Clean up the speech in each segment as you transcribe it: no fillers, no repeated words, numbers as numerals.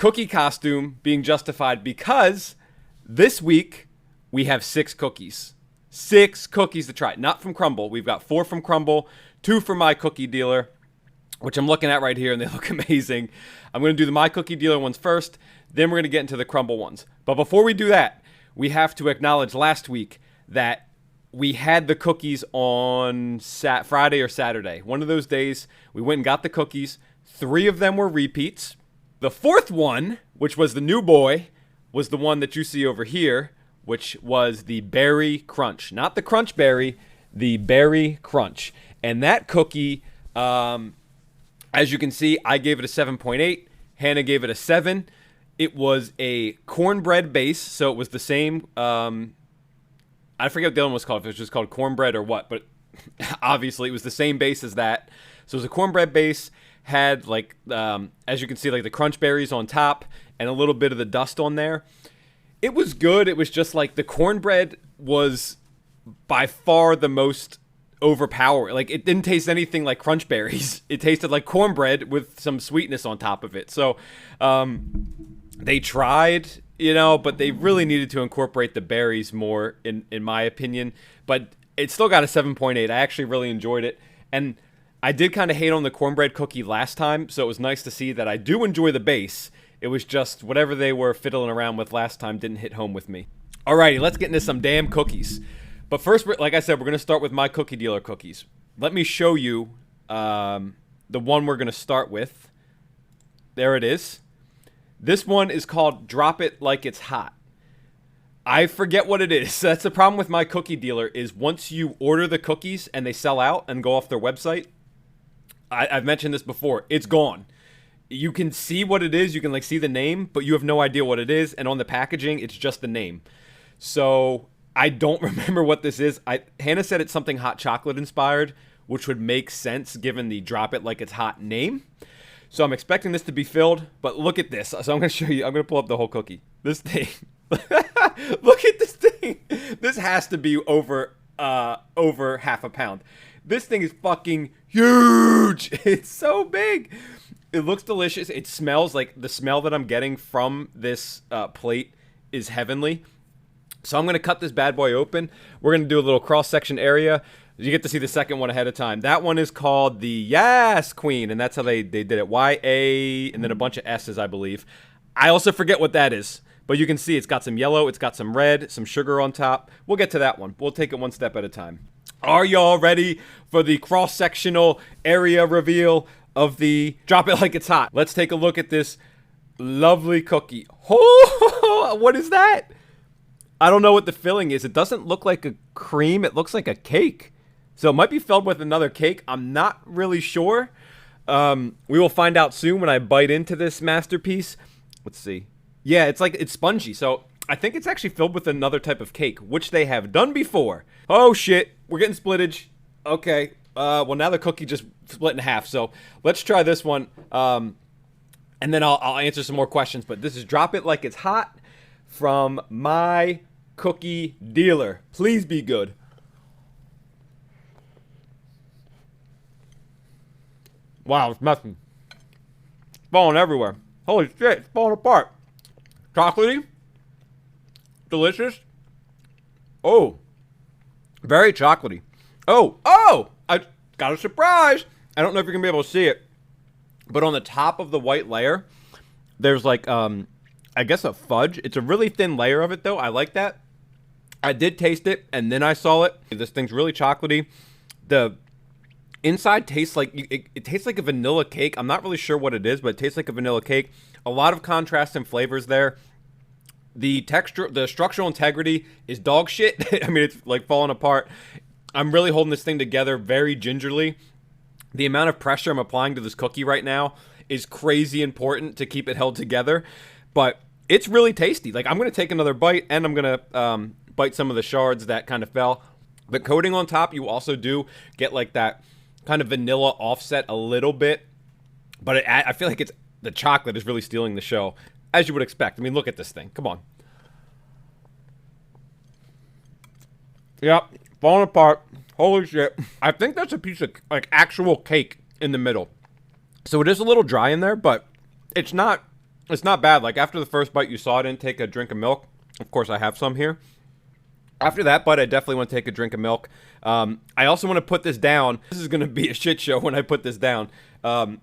cookie costume being justified because this week we have 6 cookies. 6 cookies to try. Not from Crumbl. We've got 4 from Crumbl, 2 from My Cookie Dealer, which I'm looking at right here, and they look amazing. I'm going to do the My Cookie Dealer ones first, then we're going to get into the Crumbl ones. But before we do that, we have to acknowledge last week that we had the cookies on Friday or Saturday. One of those days, we went and got the cookies. 3 of them were repeats. The 4th one, which was the new boy, was the one that you see over here, which was the Berry Crunch. Not the Crunch Berry, the Berry Crunch. And that cookie, as you can see, I gave it a 7.8. Hannah gave it a 7. It was a cornbread base, so it was the same. I forget what the other one was called, if it was just called cornbread or what, but obviously it was the same base as that. So it was a cornbread base, had like, as you can see, like the crunch berries on top and a little bit of the dust on there. It was good. It was just like the cornbread was by far the most overpowering. Like, it didn't taste anything like crunch berries. It tasted like cornbread with some sweetness on top of it. So, they tried, but they really needed to incorporate the berries more, in my opinion. But it still got a 7.8. I actually really enjoyed it. And I did kind of hate on the cornbread cookie last time, so it was nice to see that I do enjoy the base. It was just whatever they were fiddling around with last time didn't hit home with me. Alrighty, let's get into some damn cookies. But first, like I said, we're going to start with My Cookie Dealer cookies. Let me show you the one we're going to start with. There it is. This one is called Drop It Like It's Hot. I forget what it is. That's the problem with My Cookie Dealer, is once you order the cookies and they sell out and go off their website, I've mentioned this before, it's gone. You can see what it is, you can like see the name, but you have no idea what it is, and on the packaging, it's just the name. So I don't remember what this is. Hannah said it's something hot chocolate inspired, which would make sense given the Drop It Like It's Hot name. So I'm expecting this to be filled, but look at this. So I'm going to show you. I'm going to pull up the whole cookie. This thing. Look at this thing. This has to be over half a pound. This thing is fucking huge. It's so big. It looks delicious. It smells like the smell that I'm getting from this plate is heavenly. So I'm going to cut this bad boy open. We're going to do a little cross-section area. You get to see the second one ahead of time. That one is called the Yasss Queen, and that's how they did it. Y-A, and then a bunch of S's, I believe. I also forget what that is, but you can see it's got some yellow, it's got some red, some sugar on top. We'll get to that one. We'll take it one step at a time. Are y'all ready for the cross-sectional area reveal of the Drop It Like It's Hot? Let's take a look at this lovely cookie. Oh, what is that? I don't know what the filling is. It doesn't look like a cream. It looks like a cake. So it might be filled with another cake. I'm not really sure. We will find out soon when I bite into this masterpiece. Let's see. Yeah, it's spongy. So I think it's actually filled with another type of cake, which they have done before. Oh shit, we're getting splittage. Okay, well now the cookie just split in half. So let's try this one, and then I'll answer some more questions. But this is Drop It Like It's Hot from My Cookie Dealer. Please be good. Wow, it's messy. It's falling everywhere. Holy shit, it's falling apart. Chocolatey. Delicious. Oh. Very chocolatey. Oh, I got a surprise. I don't know if you're going to be able to see it, but on the top of the white layer, there's like, I guess a fudge. It's a really thin layer of it, though. I like that. I did taste it, and then I saw it. This thing's really chocolatey. The inside tastes like, it tastes like a vanilla cake. I'm not really sure what it is, but it tastes like a vanilla cake. A lot of contrast and flavors there. The texture, the structural integrity is dog shit. I mean, it's like falling apart. I'm really holding this thing together very gingerly. The amount of pressure I'm applying to this cookie right now is crazy important to keep it held together. But it's really tasty. Like, I'm going to take another bite, and I'm going to bite some of the shards that kind of fell. The coating on top, you also do get like that kind of vanilla offset a little bit. But I feel like the chocolate is really stealing the show, as you would expect. I mean, look at this thing. Come on. Yep, falling apart. Holy shit. I think that's a piece of, like, actual cake in the middle. So it is a little dry in there, but it's not It's not bad. Like, after the first bite, you saw I didn't take a drink of milk. Of course, I have some here. After that bite, I definitely want to take a drink of milk. I also want to put this down. This is going to be a shit show when I put this down. I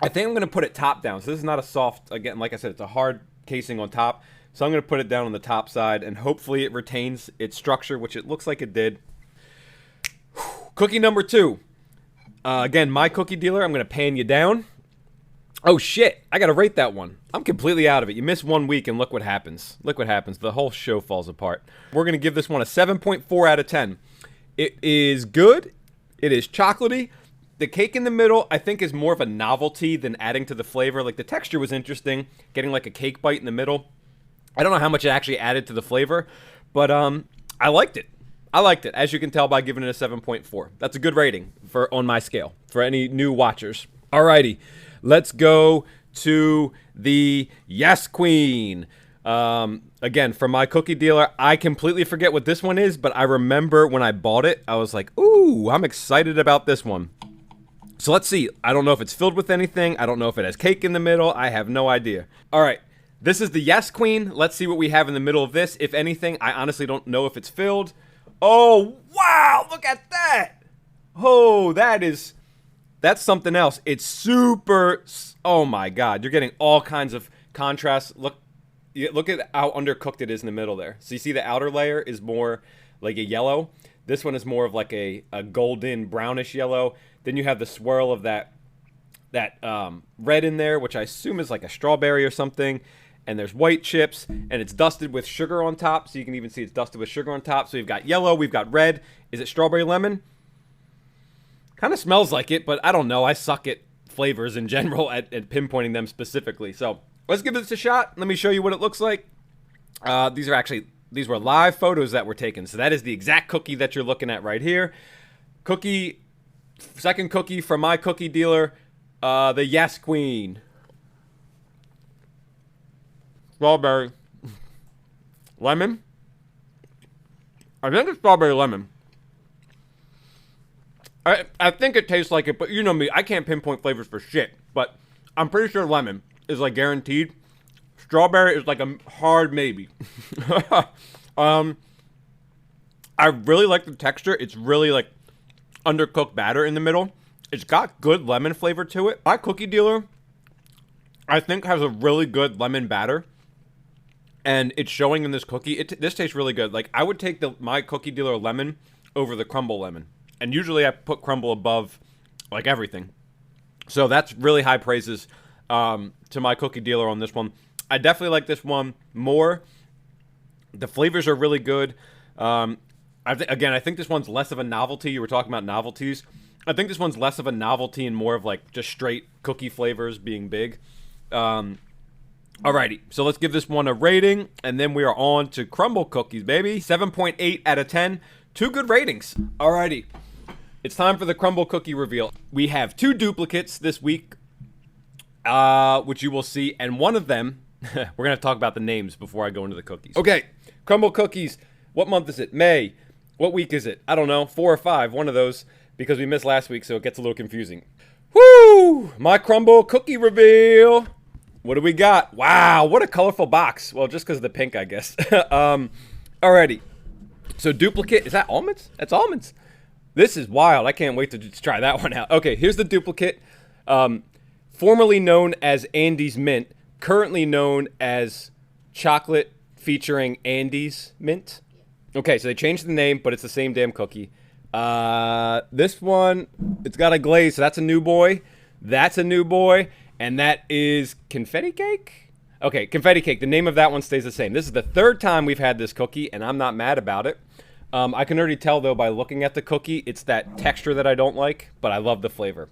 think I'm going to put it top down. So this is not a soft, again, like I said, it's a hard casing on top. So I'm going to put it down on the top side, and hopefully it retains its structure, which it looks like it did. Cookie number 2. Again, my cookie dealer, I'm going to pan you down. Oh, shit. I got to rate that one. I'm completely out of it. You miss 1 week, and look what happens. Look what happens. The whole show falls apart. We're going to give this one a 7.4 out of 10. It is good. It is chocolatey. The cake in the middle, I think, is more of a novelty than adding to the flavor. Like, the texture was interesting, getting like a cake bite in the middle. I don't know how much it actually added to the flavor, but I liked it. I liked it, as you can tell by giving it a 7.4. That's a good rating on my scale for any new watchers. Alrighty, let's go to the Yasss Queen. Again, from my cookie dealer, I completely forget what this one is, but I remember when I bought it, I was like, ooh, I'm excited about this one. So let's see. I don't know if it's filled with anything. I don't know if it has cake in the middle. I have no idea. All right. This is the Yasss Queen. Let's see what we have in the middle of this. If anything, I honestly don't know if it's filled. Oh, wow. Look at that. Oh, that's something else. It's super, oh my God. You're getting all kinds of contrast. Look at how undercooked it is in the middle there. So you see the outer layer is more like a yellow. This one is more of like a golden brownish yellow. Then you have the swirl of that red in there, which I assume is like a strawberry or something. And there's white chips, and it's dusted with sugar on top. So you can even see it's dusted with sugar on top. So we've got yellow, we've got red. Is it strawberry lemon? Kind of smells like it, but I don't know. I suck at flavors in general at pinpointing them specifically. So let's give this a shot. Let me show you what it looks like. These were live photos that were taken. So that is the exact cookie that you're looking at right here. Second cookie from my cookie dealer, the Yasss Queen. Strawberry. Lemon. I think it's strawberry lemon. I think it tastes like it, but you know me, I can't pinpoint flavors for shit. But I'm pretty sure lemon is like guaranteed. Strawberry is like a hard maybe. I really like the texture. It's really like undercooked batter in the middle. It's got good lemon flavor to it. My cookie dealer, I think, has a really good lemon batter. And it's showing in this cookie. This tastes really good. Like, I would take my cookie dealer lemon over the Crumbl lemon. And usually I put Crumbl above, like, everything. So that's really high praises to my cookie dealer on this one. I definitely like this one more. The flavors are really good. I think this one's less of a novelty. You were talking about novelties. I think this one's less of a novelty and more of, like, just straight cookie flavors being big. Alrighty, so let's give this one a rating, and then we are on to Crumbl cookies, baby. 7.8 out of 10. 2 good ratings. Alrighty, it's time for the Crumbl cookie reveal. We have 2 duplicates this week, which you will see, and one of them, we're going to talk about the names before I go into the cookies. Okay, Crumbl cookies. What month is it? May. What week is it? I don't know, 4 or 5, one of those, because we missed last week, so it gets a little confusing. Woo! My Crumbl cookie reveal. What do we got? Wow, what a colorful box. Well, just because of the pink, I guess. Alrighty. So duplicate, is that almonds? That's almonds. This is wild. I can't wait to just try that one out. Okay, here's the duplicate. Formerly known as Andy's Mint, currently known as Chocolate featuring Andy's Mint. Okay, so they changed the name, but it's the same damn cookie. This one, it's got a glaze, so that's a new boy. That's a new boy. And that is Confetti Cake? Okay, Confetti Cake. The name of that one stays the same. This is the 3rd time we've had this cookie, and I'm not mad about it. I can already tell, though, by looking at the cookie, it's that texture that I don't like, but I love the flavor.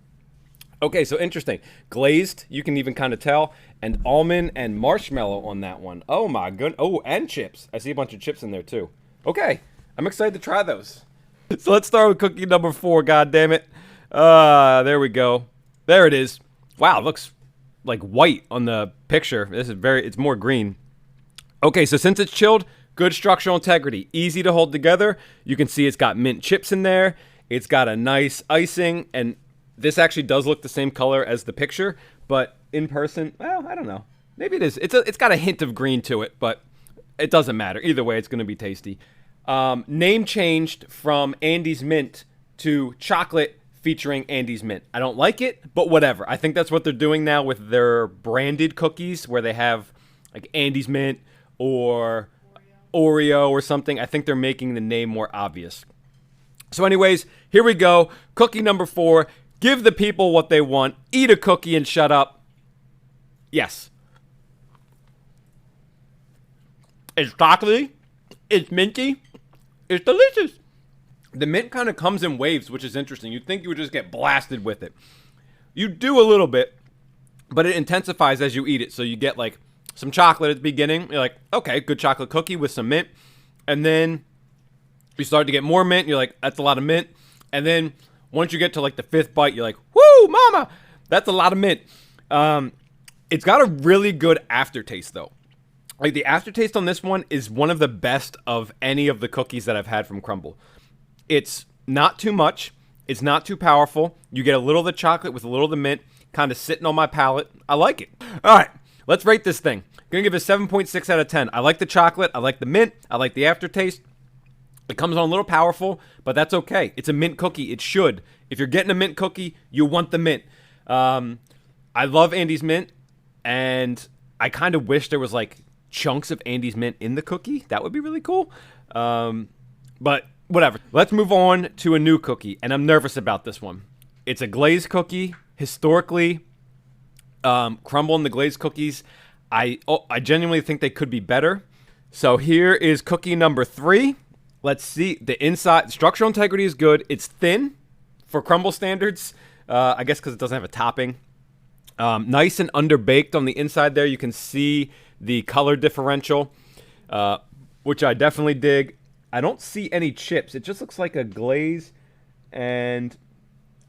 Okay, so interesting. Glazed, you can even kind of tell, and almond and marshmallow on that one. Oh, my goodness. Oh, and chips. I see a bunch of chips in there, too. Okay, I'm excited to try those. So let's start with cookie number 4, goddammit. There we go. There it is. Wow, it looks like white on the picture. It's more green. Okay, so since it's chilled, good structural integrity. Easy to hold together. You can see it's got mint chips in there. It's got a nice icing, and this actually does look the same color as the picture, but in person, well, I don't know. Maybe it is. It's got a hint of green to it, but it doesn't matter. Either way, it's going to be tasty. Name changed from Andy's Mint to chocolate featuring Andy's Mint. I don't like it, but whatever. I think that's what they're doing now with their branded cookies, where they have like Andy's Mint or Oreo or something. I think they're making the name more obvious. So anyways, here we go. Cookie number 4. Give the people what they want. Eat a cookie and shut up. Yes. It's chocolatey. It's minty. It's delicious. The mint kind of comes in waves, which is interesting. You'd think you would just get blasted with it. You do a little bit, but it intensifies as you eat it. So you get like some chocolate at the beginning. You're like, okay, good chocolate cookie with some mint. And then you start to get more mint. You're like, that's a lot of mint. And then once you get to like the 5th bite, you're like, woo, mama, that's a lot of mint. It's got a really good aftertaste, though. Like, the aftertaste on this one is one of the best of any of the cookies that I've had from Crumbl. It's not too much. It's not too powerful. You get a little of the chocolate with a little of the mint kind of sitting on my palate. I like it. All right, let's rate this thing. Gonna give it a 7.6 out of 10. I like the chocolate. I like the mint. I like the aftertaste. It comes on a little powerful, but that's okay. It's a mint cookie. It should. If you're getting a mint cookie, you want the mint. I love Andy's Mint, and I kind of wish there was like chunks of Andy's Mint in the cookie. That would be really cool. But whatever. Let's move on to a new cookie, and I'm nervous about this one. It's a glazed cookie. Historically, Crumbl and the glazed cookies, I genuinely think they could be better. So here is cookie number 3. Let's see. The inside structural integrity is good. It's thin for Crumbl standards. I guess because it doesn't have a topping. Nice and underbaked on the inside there. You can see the color differential, which I definitely dig. I don't see any chips. It just looks like a glaze. And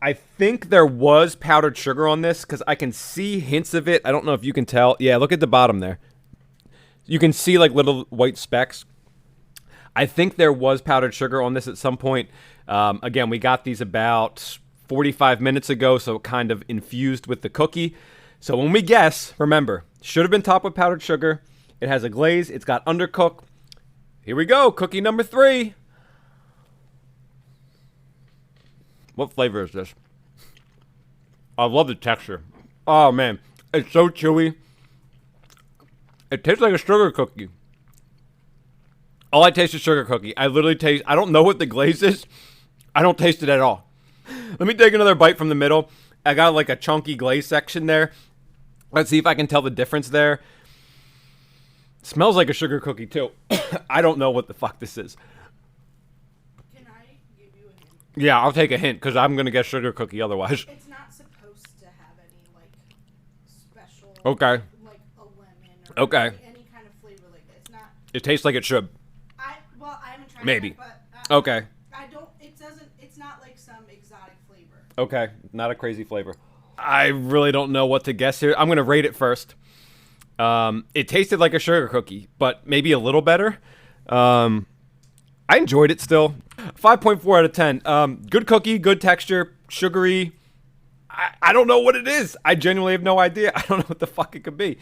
I think there was powdered sugar on this because I can see hints of it. I don't know if you can tell. Yeah, look at the bottom there. You can see like little white specks. I think there was powdered sugar on this at some point. Again, we got these about 45 minutes ago, so kind of infused with the cookie. So when we guess, remember, should have been topped with powdered sugar. It has a glaze. It's got undercooked. Here we go. Cookie number 3. What flavor is this? I love the texture. Oh, man. It's so chewy. It tastes like a sugar cookie. All I taste is sugar cookie. I literally taste... I don't know what the glaze is. I don't taste it at all. Let me take another bite from the middle. I got like a chunky glaze section there. Let's see if I can tell the difference there. It smells like a sugar cookie too. I don't know what the fuck this is. Can I give you a hint? Yeah, I'll take a hint because I'm going to guess sugar cookie otherwise. It's not supposed to have any like special... Okay. Like a lemon or okay. Any kind of flavor like that. It's not... It tastes like it should. I haven't tried Maybe. it, but... okay. I don't... It doesn't... It's not like some exotic flavor. Okay. Not a crazy flavor. I really don't know what to guess here. I'm going to rate it first. It tasted like a sugar cookie, but maybe a little better. I enjoyed it still. 5.4 out of 10. Good cookie, good texture, sugary. I don't know what it is. I genuinely have no idea. I don't know what the fuck it could be.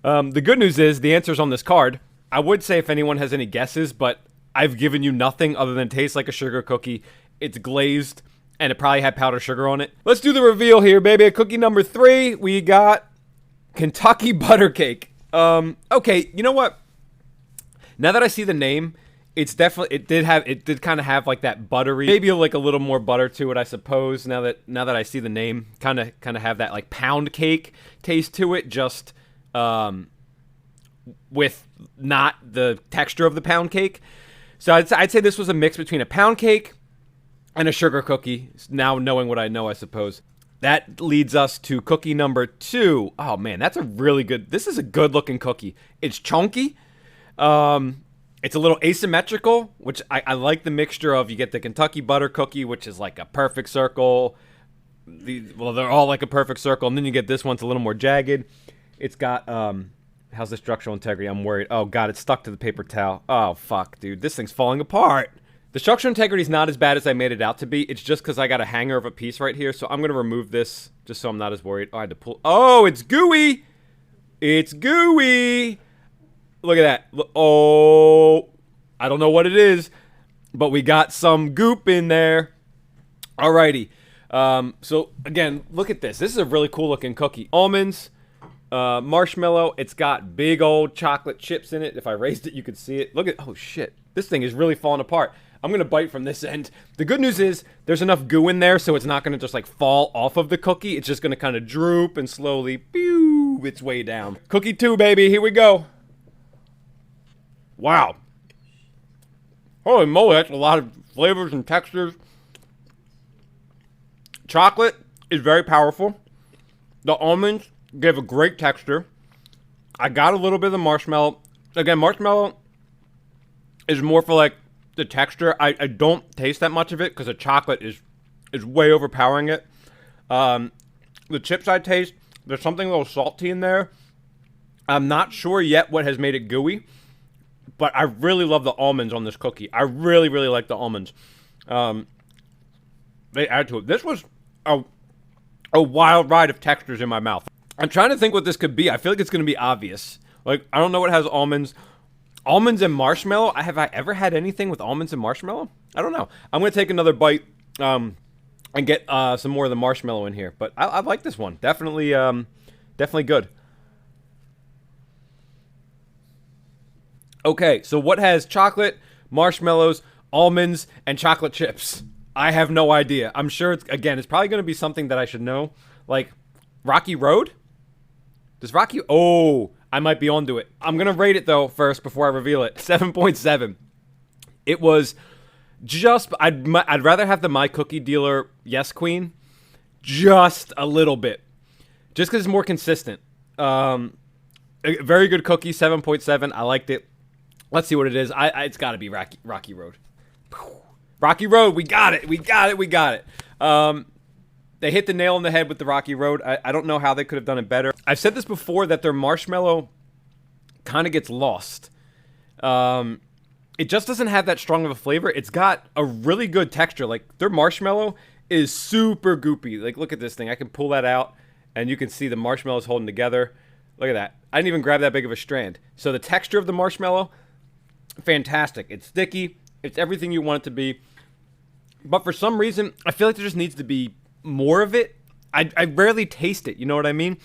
The good news is the answer's on this card. I would say if anyone has any guesses, but I've given you nothing other than taste like a sugar cookie. It's glazed, and it probably had powdered sugar on it. Let's do the reveal here, baby. Cookie number 3, we got Kentucky Butter Cake. Okay, you know what? Now that I see the name, it's definitely it did kind of have like that buttery, maybe like a little more butter to it, I suppose. Now that I see the name, kind of have that like pound cake taste to it, just with not the texture of the pound cake. So I'd say this was a mix between a pound cake and a sugar cookie. Now knowing what I know, I suppose. That leads us to cookie number 2. Oh, man, that's a really good... This is a good-looking cookie. It's chunky. It's a little asymmetrical, which I like the mixture of... You get the Kentucky butter cookie, which is like a perfect circle. Well, they're all like a perfect circle. And then you get this one. It's a little more jagged. It's got... how's the structural integrity? I'm worried. Oh, God, it's stuck to the paper towel. Oh, fuck, dude. This thing's falling apart. The structural integrity is not as bad as I made it out to be. It's just because I got a hanger of a piece right here. So I'm going to remove this just so I'm not as worried. Oh, I had to pull. Oh, it's gooey. It's gooey. Look at that. Oh, I don't know what it is, but we got some goop in there. Alrighty. So again, look at this. This is a really cool looking cookie. Almonds, marshmallow. It's got big old chocolate chips in it. If I raised it, you could see it. Look at, oh shit. This thing is really falling apart. I'm going to bite from this end. The good news is there's enough goo in there so it's not going to just like fall off of the cookie. It's just going to kind of droop and slowly pew its way down. Cookie 2, baby. Here we go. Wow. Holy moly, that's a lot of flavors and textures. Chocolate is very powerful. The almonds give a great texture. I got a little bit of the marshmallow. Again, marshmallow is more for like the texture. I don't taste that much of it because the chocolate is way overpowering it. The chips I taste, there's something a little salty in there. I'm not sure yet what has made it gooey, but I really love the almonds on this cookie. I really, really like the almonds. They add to it. This was a wild ride of textures in my mouth. I'm trying to think what this could be. I feel like it's going to be obvious. Like, I don't know what has almonds. Almonds and marshmallow? Have I ever had anything with almonds and marshmallow? I don't know. I'm going to take another bite and get some more of the marshmallow in here. But I like this one. Definitely good. Okay, so what has chocolate, marshmallows, almonds, and chocolate chips? I have no idea. I'm sure it's probably going to be something that I should know. Like, Rocky Road? Does Rocky... Oh, I might be onto it. I'm going to rate it, though, first before I reveal it. 7.7. It was just... I'd rather have the My Cookie Dealer Yasss Queen just a little bit. Just because it's more consistent. A very good cookie, 7.7. I liked it. Let's see what it is. It's got to be Rocky Road. Rocky Road, we got it. They hit the nail on the head with the Rocky Road. I don't know how they could have done it better. I've said this before that their marshmallow kind of gets lost. It just doesn't have that strong of a flavor. It's got a really good texture. Like, their marshmallow is super goopy. Like, look at this thing. I can pull that out, and you can see the marshmallows holding together. Look at that. I didn't even grab that big of a strand. So the texture of the marshmallow, fantastic. It's sticky. It's everything you want it to be. But for some reason, I feel like there just needs to be more of it. I rarely taste it. You know what I mean?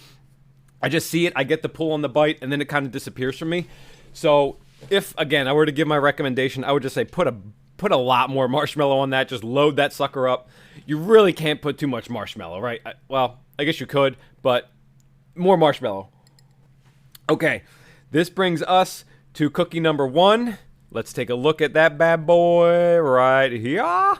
I just see it. I get the pull on the bite, and then it kind of disappears from me. So if, again, I were to give my recommendation, I would just say put a lot more marshmallow on that. Just load that sucker up. You really can't put too much marshmallow, right? Well, I guess you could, but more marshmallow. Okay, this brings us to cookie number 1. Let's take a look at that bad boy right here.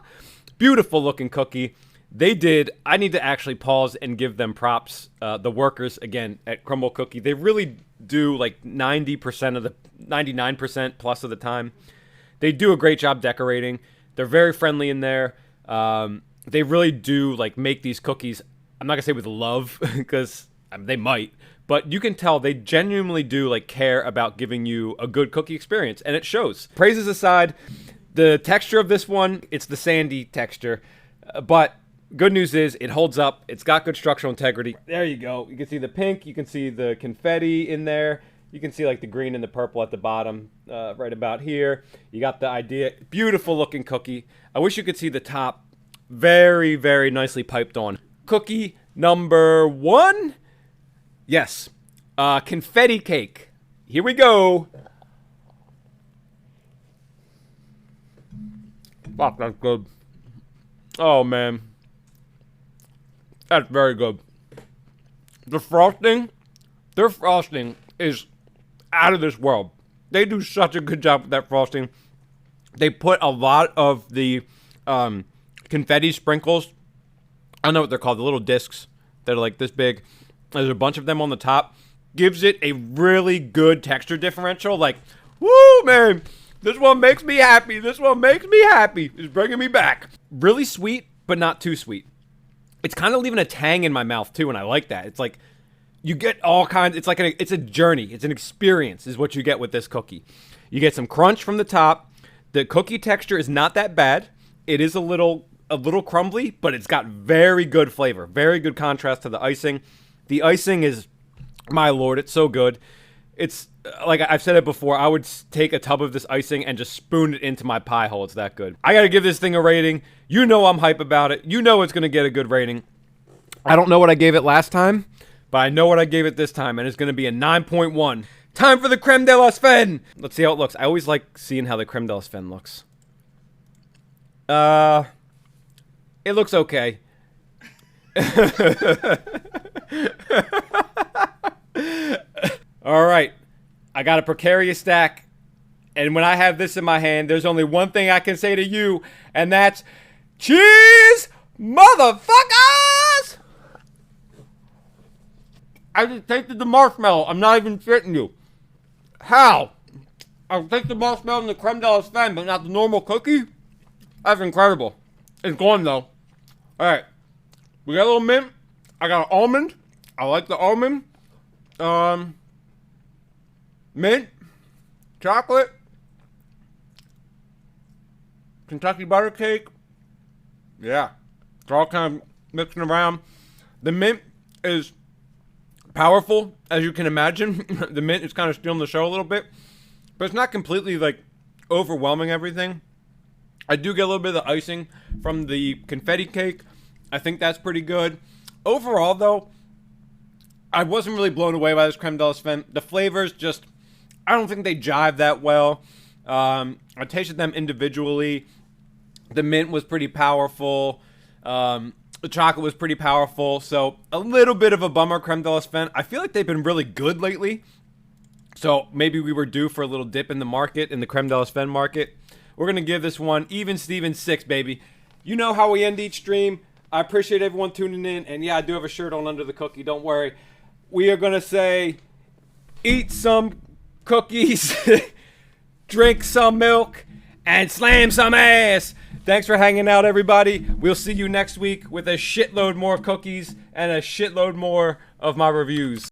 Beautiful looking cookie. I need to actually pause and give them props. The workers, again, at Crumbl Cookie, they really do like 99% plus of the time. They do a great job decorating. They're very friendly in there. They really do like make these cookies, I'm not gonna say with love, because they might, but you can tell they genuinely do like care about giving you a good cookie experience, and it shows. Praises aside, the texture of this one, it's the sandy texture, but good news is it holds up. It's got good structural integrity. There you go. You can see the pink. You can see the confetti in there. You can see like the green and the purple at the bottom, right about here. You got the idea. Beautiful looking cookie. I wish you could see the top. Very, very nicely piped on. Cookie number 1. Yes. Confetti cake. Here we go. Fuck, that's good. Oh, man. That's very good. Their frosting is out of this world. They do such a good job with that frosting. They put a lot of the confetti sprinkles. I don't know what they're called. The little discs that are like this big. There's a bunch of them on the top. Gives it a really good texture differential. Like, woo, man. This one makes me happy. This one makes me happy. It's bringing me back. Really sweet, but not too sweet. It's kind of leaving a tang in my mouth, too, and I like that. It's like, you get all kinds, it's like it's a journey. It's an experience is what you get with this cookie. You get some crunch from the top. The cookie texture is not that bad. It is a little crumbly, but it's got very good flavor. Very good contrast to the icing. The icing is My lord, it's so good. It's like I've said it before, I would take a tub of this icing and just spoon it into my pie hole. It's that good. I gotta give this thing a rating. You know I'm hype about it. You know it's gonna get a good rating. I don't know what I gave it last time, but I know what I gave it this time, and it's gonna be a 9.1. Time for the Creme De la Sven! Let's see how it looks. I always like seeing how the Creme De la Sven looks. It looks okay. All right, I got a precarious stack, and when I have this in my hand, there's only one thing I can say to you, and that's cheese, motherfuckers! I just tasted the marshmallow. I'm not even shitting you. How? I'll take the marshmallow and the creme de la Sven, but not the normal cookie? That's incredible. It's gone though. All right, we got a little mint. I got an almond. I like the almond. Mint, chocolate, Kentucky butter cake. Yeah, it's all kind of mixing around. The mint is powerful, as you can imagine. The mint is kind of stealing the show a little bit, but it's not completely like overwhelming everything. I do get a little bit of the icing from the confetti cake. I think that's pretty good. Overall, though, I wasn't really blown away by this creme de la Sven. The flavors just, I don't think they jive that well. I tasted them individually. The mint was pretty powerful. The chocolate was pretty powerful. So a little bit of a bummer, creme de la Sven. I feel like they've been really good lately. So maybe we were due for a little dip in the market, in the creme de la Sven market. We're going to give this one even Steven 6, baby. You know how we end each stream. I appreciate everyone tuning in. And yeah, I do have a shirt on under the cookie. Don't worry. We are going to say, eat some cookies, drink some milk, and slam some ass. Thanks for hanging out, everybody. We'll see you next week with a shitload more cookies and a shitload more of my reviews.